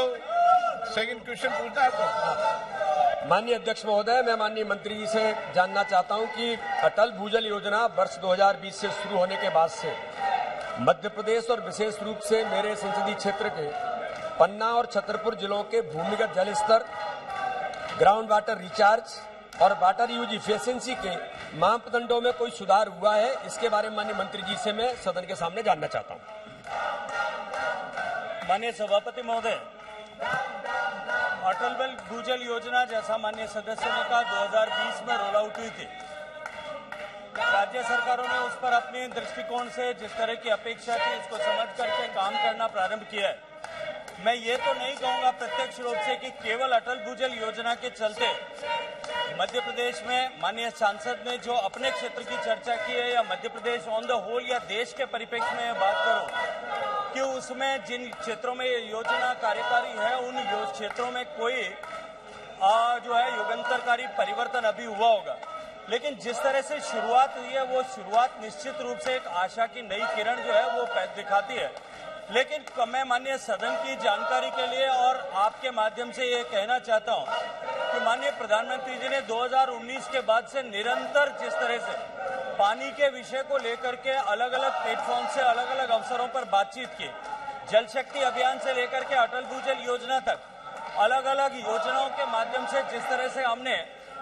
Speaker 1: सेकंड क्वेश्चन पूछना है आपको।
Speaker 14: माननीय अध्यक्ष महोदय, मैं माननीय मंत्री जी से जानना चाहता हूं कि अटल भूजल योजना वर्ष 2020 से शुरू होने के बाद से मध्य प्रदेश और विशेष रूप से मेरे संसदीय क्षेत्र के पन्ना और छतरपुर जिलों के भूमिगत जल स्तर, ग्राउंड वाटर रिचार्ज और वाटर यूज इफिशिएंसी के मापदंडों में कोई सुधार हुआ है? इसके बारे में माननीय मंत्री जी से मैं सदन के सामने जानना चाहता हूं।
Speaker 13: माननीय सभापति महोदय, अटल भूजल योजना जैसा माननीय सदस्य ने कहा 2020 में रोल आउट हुई थी। राज्य सरकारों ने उस पर अपने दृष्टिकोण से जिस तरह की अपेक्षा थी इसको समझ करके काम करना प्रारंभ किया है। मैं ये तो नहीं कहूंगा प्रत्यक्ष रूप से कि केवल अटल भूजल योजना के चलते मध्य प्रदेश में माननीय सांसद ने जो अपने क्षेत्र की चर्चा की है या Madhya Pradesh on the whole या देश के परिप्रेक्ष्य में बात करो कि उसमें जिन क्षेत्रों में ये योजना कार्यकारी है उन क्षेत्रों में कोई जो है युगांतरकारी परिवर्तन अभी हुआ होगा, लेकिन जिस तरह से शुरुआत हुई है वो शुरुआत निश्चित रूप से एक आशा की नई किरण जो है वो दिखाती है। लेकिन मैं माननीय सदन की जानकारी के लिए और आपके माध्यम से ये कहना चाहता हूं कि माननीय प्रधानमंत्री जी ने 2019 के बाद से निरंतर जिस तरह से पानी के विषय को लेकर के अलग अलग प्लेटफॉर्म से अलग अलग अवसरों पर बातचीत की, जल शक्ति अभियान से लेकर के अटल भूजल योजना तक अलग अलग योजनाओं के माध्यम से जिस तरह से हमने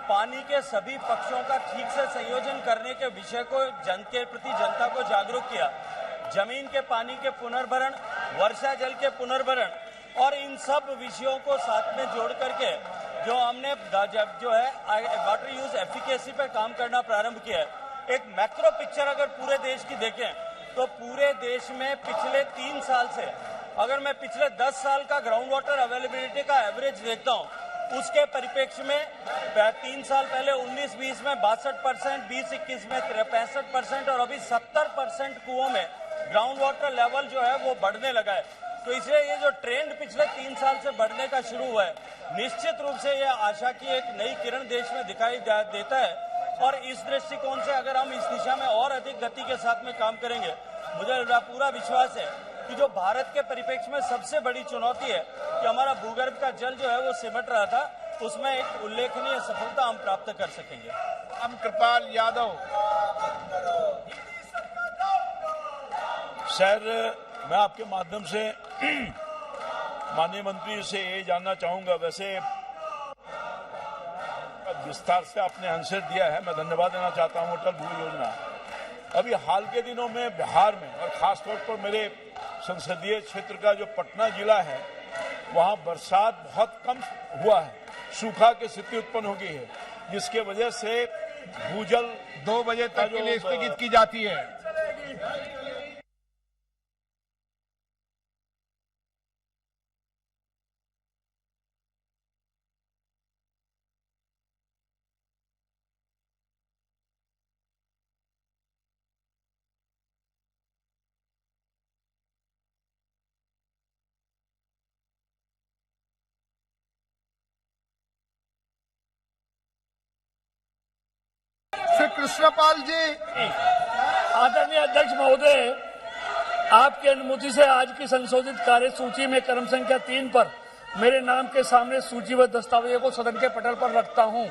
Speaker 13: पानी के सभी पक्षों का ठीक से संयोजन करने के विषय को जन के प्रति जनता को जागरूक किया, जमीन के पानी के पुनर्भरण, वर्षा जल के पुनर्भरण और इन सब विषयों को साथ में जोड़ करके जो हमने जो है वाटर यूज एफिकेसी पर काम करना प्रारंभ किया है। एक मैक्रो पिक्चर अगर पूरे देश की देखें तो पूरे देश में पिछले 3 साल से अगर मैं पिछले 10 साल का ग्राउंड वाटर अवेलेबिलिटी का एवरेज देखता हूं उसके परिप्रेक्ष्य में 3 साल पहले 19-20 में 62%, 20-21 में 65% और अभी 70% कुओं में ग्राउंड वाटर लेवल जो है वो बढ़ने लगा है। तो इसलिए ये जो ट्रेंड पिछले 3 साल से बढ़ने का शुरू हुआ है निश्चित रूप से ये आशा की एक नई किरण देश में दिखाई देता है और इस दृष्टिकोण से अगर हम इस दिशा में और अधिक गति के साथ में काम करेंगे, मुझे पूरा विश्वास है कि जो भारत के परिप्रेक्ष्य में सबसे बड़ी चुनौती है कि हमारा भूगर्भ का जल जो है वो सिमट रहा था, उसमें एक उल्लेखनीय सफलता हम प्राप्त कर सकेंगे।
Speaker 1: हम कृपाल यादव।
Speaker 15: सर, मैं आपके माध्यम से माननीय मंत्री से ये जानना चाहूंगा, वैसे विस्तार से आपने आंसर दिया है, मैं धन्यवाद देना चाहता हूं। अटल भूजल योजना अभी हाल के दिनों में बिहार में और खासतौर पर मेरे संसदीय क्षेत्र का जो पटना जिला है वहां बरसात बहुत कम हुआ है, सूखा की स्थिति उत्पन्न हो गई है, जिसके वजह से भूजल
Speaker 1: 2 बजे तक के लिए स्थगित की जाती है।
Speaker 3: श्री कृष्णपाल जी।
Speaker 2: आदरणीय अध्यक्ष महोदय, आपकी अनुमति से आज की संशोधित कार्य सूची में क्रम संख्या 3 पर मेरे नाम के सामने सूचीबद्ध दस्तावेजों को सदन के पटल पर रखता हूं।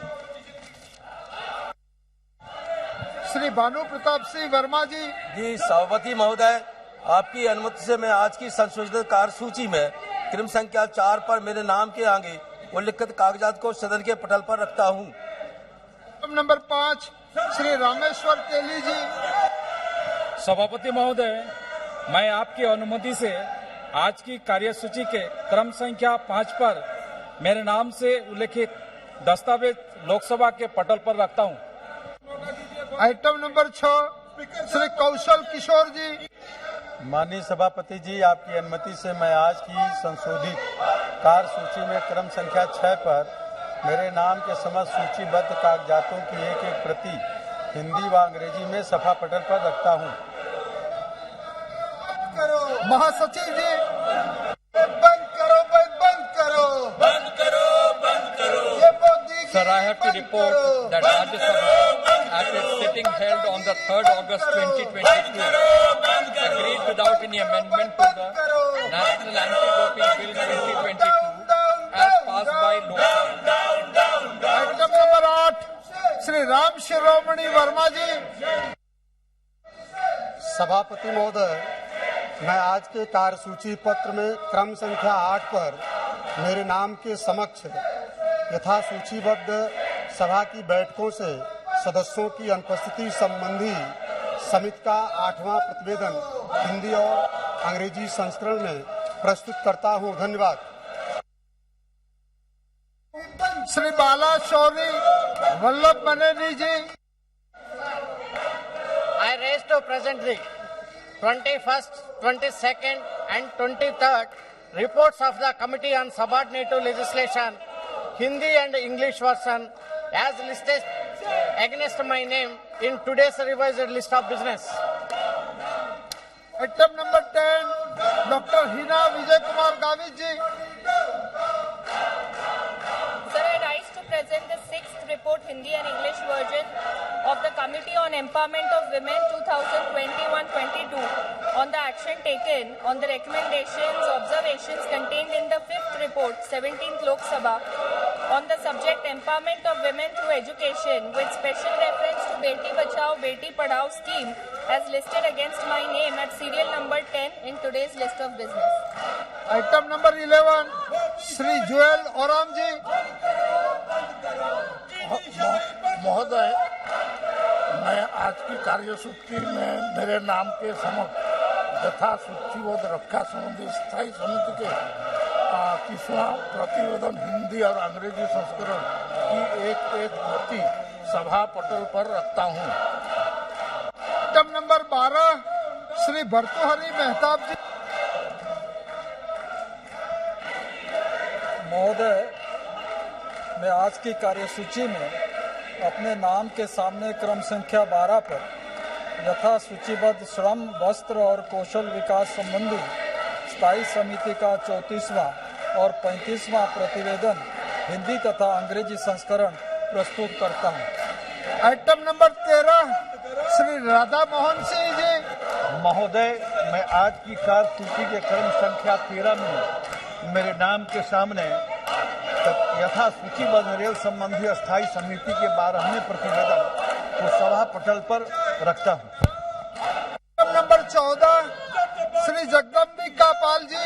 Speaker 3: श्री भानु प्रताप सिंह वर्मा जी।
Speaker 16: जी सभापति महोदय, आपकी अनुमति से मैं आज की संशोधित कार्य सूची में क्रम संख्या 4 पर मेरे नाम के आगे उल्लिखित कागजात को सदन के पटल पर रखता हूं।
Speaker 3: नंबर 5 श्री रामेश्वर तेली जी।
Speaker 2: सभापति महोदय, मैं आपकी अनुमति से आज की कार्यसूची के क्रम संख्या 5 पर मेरे नाम से उल्लिखित दस्तावेज लोकसभा के पटल पर रखता हूं।
Speaker 3: आइटम नंबर 6 श्री कौशल किशोर जी।
Speaker 17: माननीय सभापति जी, आपकी अनुमति से मैं आज की संशोधित कार्य सूची में क्रम संख्या 6 पर मेरे नाम के समस्त सूचीबद्ध कागजातों की एक प्रति हिंदी व अंग्रेजी में सभा पटल पर रखता हूं।
Speaker 3: महासचिव जी, बंद करो, बंद करो, बंद करो, बंद करो।
Speaker 6: Sir, I have to report that Rajya Sabha at its sitting held on the 3rd August 2022 agreed without any amendment to the National Anti-Doping Bill 2022 as passed by Lok Sabha.
Speaker 3: Shri Ram Shiromani Verma जी। सभापति महोदय, मैं आज के कार्यसूची पत्र में क्रम संख्या 8 पर मेरे नाम के समक्ष यथा सूचीबद्ध सभा की बैठकों से सदस्यों की अनुपस्थिति संबंधी समिति का 8वां प्रतिवेदन हिंदी और अंग्रेजी संस्करण में प्रस्तुत करता हूं। धन्यवाद। श्री बाला शौरी वल्लभ बनेनी जी।
Speaker 18: I raise to present the 21st, 22nd and 23rd reports of the Committee on Subordinative Legislation, Hindi and English version as listed against my name in today's revised list of business.
Speaker 3: Item number 10, Dr. Hina Vijay Kumar Gavit ji.
Speaker 5: Sir, I rise to present the 6th report Hindi and English version of the Committee on Empowerment of Women 2021-22 on the action taken on the recommendations, observations contained in the 5th report, 17th Lok Sabha on the subject empowerment of women through education with special reference to Beti Bachao Beti Padhao scheme as listed against my name at serial number 10 in today's list of business.
Speaker 3: Item number 11, Shri Joel Oram ji.
Speaker 1: महोदय, मैं आज की कार्यसूची में मेरे नाम के समक्ष यथा सूचीबद्ध रक्षा संबंधी स्थायी समिति के 30वां प्रतिवेदन हिंदी और अंग्रेजी संस्करण की एक प्रति सभा पटल पर रखता हूं।
Speaker 3: आइटम नंबर 12, श्री भर्तृहरि मेहताब जी।
Speaker 19: महोदय, मैं आज की कार्यसूची में अपने नाम के सामने क्रम संख्या 12 पर यथा सूचीबद्ध श्रम, वस्त्र और कौशल विकास संबंधी स्थायी समिति का 34वां और 35वां प्रतिवेदन हिंदी तथा अंग्रेजी संस्करण प्रस्तुत करता हूं।
Speaker 3: Item number 13, Shri Radha Mohan Singh ji.
Speaker 20: महोदय, मैं आज की कार्यसूची के क्रम संख्या 13 में मेरे नाम के सामने यथा सूचीबद्ध रेल संबंधी अस्थायी समिति के 12वें प्रतिवेदन को सभा पटल पर रखता हूं।
Speaker 3: नंबर 14, श्री जगदम्बिका पाल जी।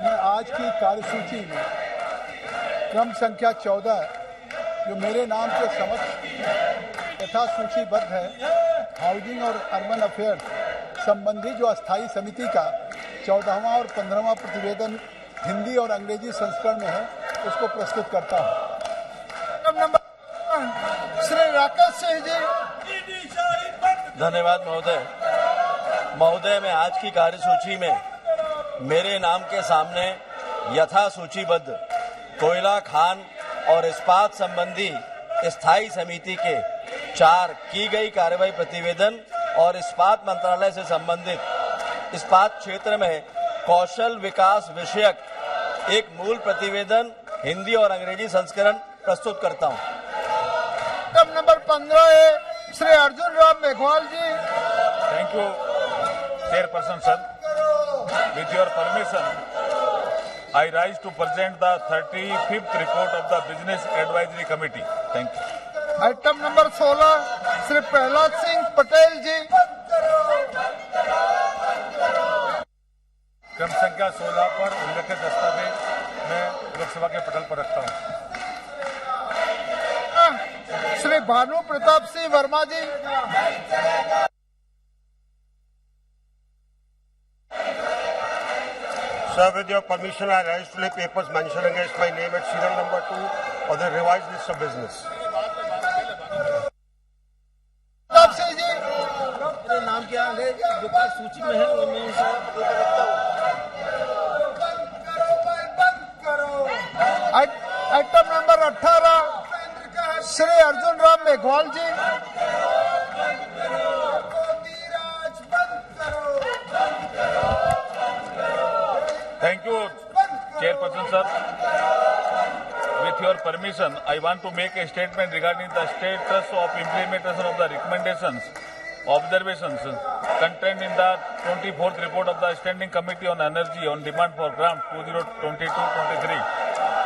Speaker 21: मैं आज की कार्यसूची में क्रम संख्या 14 जो मेरे नाम के समक्ष यथा सूचीबद्ध है हाउसिंग और अर्बन अफेयर्स संबंधी जो अस्थायी समिति का 14वां और 15वां प्रतिवेदन हिंदी और अंग्रेजी संस्करण में है उसको प्रस्तुत करता हूं।
Speaker 3: नंबर श्री राकेश सिंह जी।
Speaker 16: धन्यवाद महोदय। महोदय, मैं आज की कार्यसूची में मेरे नाम के सामने यथा सूचीबद्ध कोयला खान और इस्पात संबंधी स्थायी समिति के 4 की गई कार्रवाई प्रतिवेदन और इस्पात मंत्रालय से संबंधित इस्पात क्षेत्र में कौशल विकास विषयक एक मूल प्रतिवेदन हिंदी और अंग्रेजी संस्करण प्रस्तुत करता हूं।
Speaker 3: आइटम नंबर 15 है Shri Arjun Ram Meghwal ji.
Speaker 22: Thank you chairperson sir. With your permission I rise to present the 35th report of the Business Advisory Committee. Thank you.
Speaker 3: Item number 16 Shri Prahlad Singh Patel ji.
Speaker 22: क्रम संख्या 16 पर उल्लेखित दस्तावेज मैं लोकसभा के पटल पर रखता हूं।
Speaker 3: श्री भानु प्रताप सिंह वर्मा जी।
Speaker 23: Sir, with your permission, I rise to lay papers mentioned against my name at serial number 2 of the revised list of business.
Speaker 16: मेरे नाम के आगे जो सूची में है वो मैं
Speaker 3: item number 18 Shri Arjun Ram Meghwal ji.
Speaker 22: Thank you, Chairperson sir. With your permission, I want to make a statement regarding the status of implementation of the recommendations, observations contained in the 24th report of the Standing Committee on Energy on demand for grant 2022-23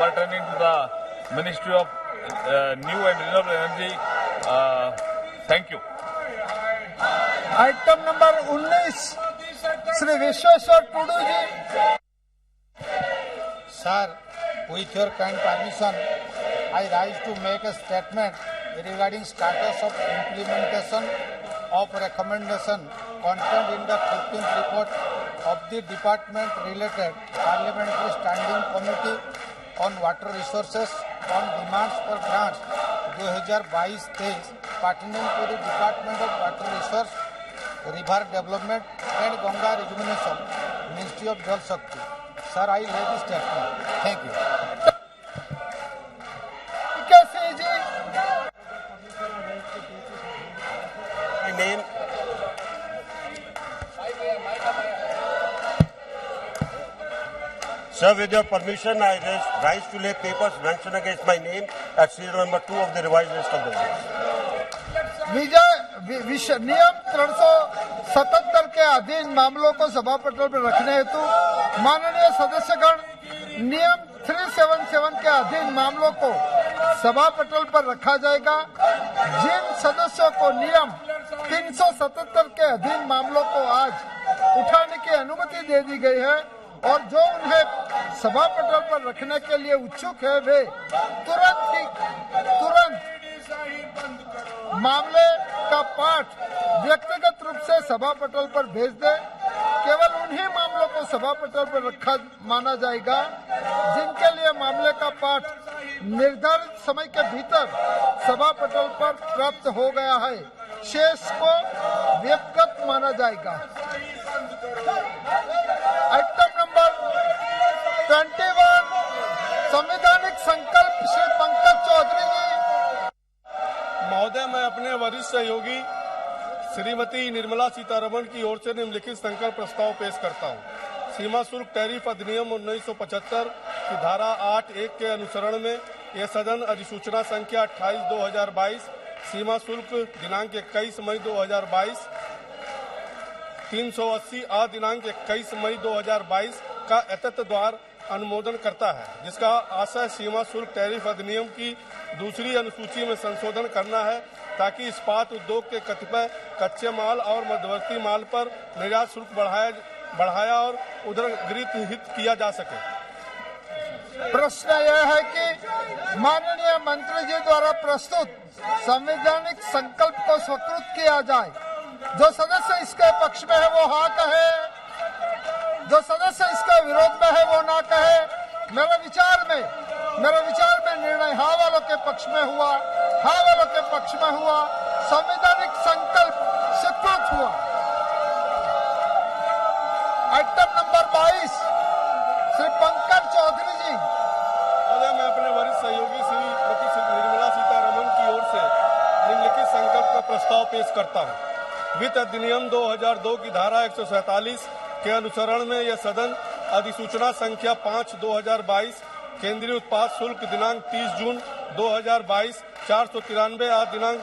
Speaker 22: pertaining to the Ministry of New and Renewable Energy. Thank you.
Speaker 21: Item number 19 Shri Vishweshwar Tudu ji.
Speaker 3: Sir, with your kind permission, I rise to make a statement regarding status of implementation of recommendation contained in the 15th report of the department-related Parliamentary Standing Committee on Water Resources on demands for grants 2022-23 pertaining to the Department of Water Resource, River Development and Ganga Rejuvenation, Ministry of Jal Shakti. Sir, I lay this statement. Thank you.
Speaker 23: My name. Sir, with your permission, I rise to lay papers mentioned against my name at serial number 2 of the revised list of business.
Speaker 21: नियम 377 के अधीन मामलों को सभा पटल पर रखने हेतु माननीय सदस्यगण नियम 377 के अधीन मामलों को सभा पटल पर रखा जाएगा। जिन सदस्यों को नियम 377 के अधीन मामलों को आज उठाने की अनुमति दे दी गई है और जो उन्हें सभा पटल पर रखने के लिए उत्सुक है वे तुरंत मामले का पाठ व्यक्तिगत रूप से सभा पटल पर भेज दे। केवल उन्हीं मामलों को सभा पटल पर रखा माना जाएगा जिनके लिए मामले का पाठ निर्धारित समय के भीतर सभा पटल पर प्राप्त हो गया है। शेष को व्यक्तिगत माना जाएगा। आइटम नंबर 21 संवैधानिक संकल्प श्री पंकज चौधरी जी।
Speaker 4: महोदय, मैं अपने वरिष्ठ सहयोगी श्रीमती निर्मला सीतारमण की ओर से निम्नलिखित संकल्प प्रस्ताव पेश करता हूं। सीमा शुल्क टैरिफ अधिनियम 1975 की धारा 8(1) के अनुसरण में यह सदन अधिसूचना संख्या 28/2022 सीमा शुल्क दिनांक 21 मई 2022 380 आ दिनांक 21 मई 2022 का एतत् द्वार अनुमोदन करता है, जिसका आशय सीमा शुल्क टैरिफ अधिनियम की दूसरी अनुसूची में संशोधन करना है ताकि इस्पात उद्योग के कतिपय कच्चे माल और मध्यवर्ती माल पर निर्यात शुल्क बढ़ाया और उदरगृहित हित किया जा सके।
Speaker 21: प्रश्न यह है कि माननीय मंत्री जी द्वारा प्रस्तुत संवैधानिक संकल्प को स्वीकृत किया जाए। जो सदस्य इसके पक्ष में है वो हाँ कहे, जो सदस्य इसके विरोध में है वो ना कहे। मेरे विचार में निर्णय हाँ वालों के पक्ष में हुआ, हाँ वालों के पक्ष में हुआ। संवैधानिक संकल्प स्वीकृत हुआ। आइटम नंबर 22 श्री पंकज चौधरी जी।
Speaker 4: मैं अपने वरिष्ठ सहयोगी श्रीमती निर्मला सीतारमण की ओर से निम्नलिखित संकल्प का प्रस्ताव पेश करता हूं। वित्त अधिनियम 2002 की धारा 147 के अनुसरण में यह सदन अधिसूचना संख्या 5/2022 केंद्रीय उत्पाद शुल्क दिनांक 30 जून 2022 493 आज दिनांक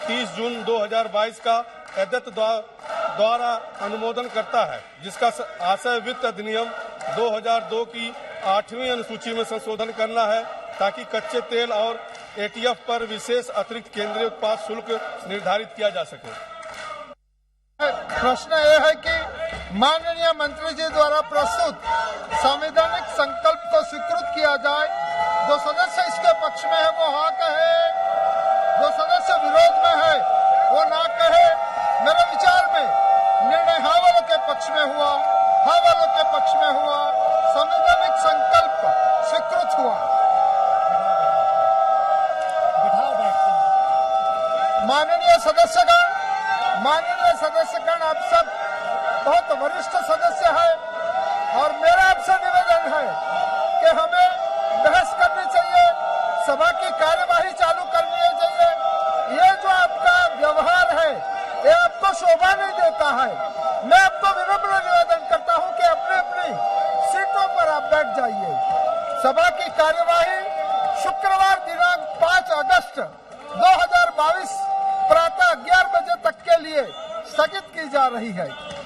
Speaker 4: 30 जून 2022 का एतत् द्वारा अनुमोदन करता है, जिसका आशय वित्त अधिनियम 2002 की 8वीं अनुसूची में संशोधन करना है ताकि कच्चे तेल और एटीएफ पर विशेष अतिरिक्त केंद्रीय उत्पाद शुल्क निर्धारित किया जा सके।
Speaker 21: प्रश्न यह है कि माननीय मंत्री जी द्वारा प्रस्तुत संवैधानिक संकल्प को स्वीकृत किया जाए। जो सदस्य इसके पक्ष में है वो हाँ कहे, जो सदस्य विरोध में है वो ना कहे। मेरे विचार में निर्णय हाँ वालों के पक्ष में हुआ, हाँ वालों के पक्ष में हुआ। संवैधानिक संकल्प स्वीकृत हुआ। माननीय सदस्यगण आप सब बहुत वरिष्ठ सदस्य है और मेरा आपसे निवेदन है कि हमें बहस करनी चाहिए, सभा की कार्यवाही चालू करनी चाहिए। ये जो आपका व्यवहार है ये आपको शोभा नहीं देता है। मैं आपको विनम्र निवेदन करता हूं कि अपनी अपनी सीटों पर आप बैठ जाइए। सभा की कार्यवाही शुक्रवार दिनांक 5 अगस्त 2022 प्रातः 11 बजे तक के लिए स्थगित की जा रही है।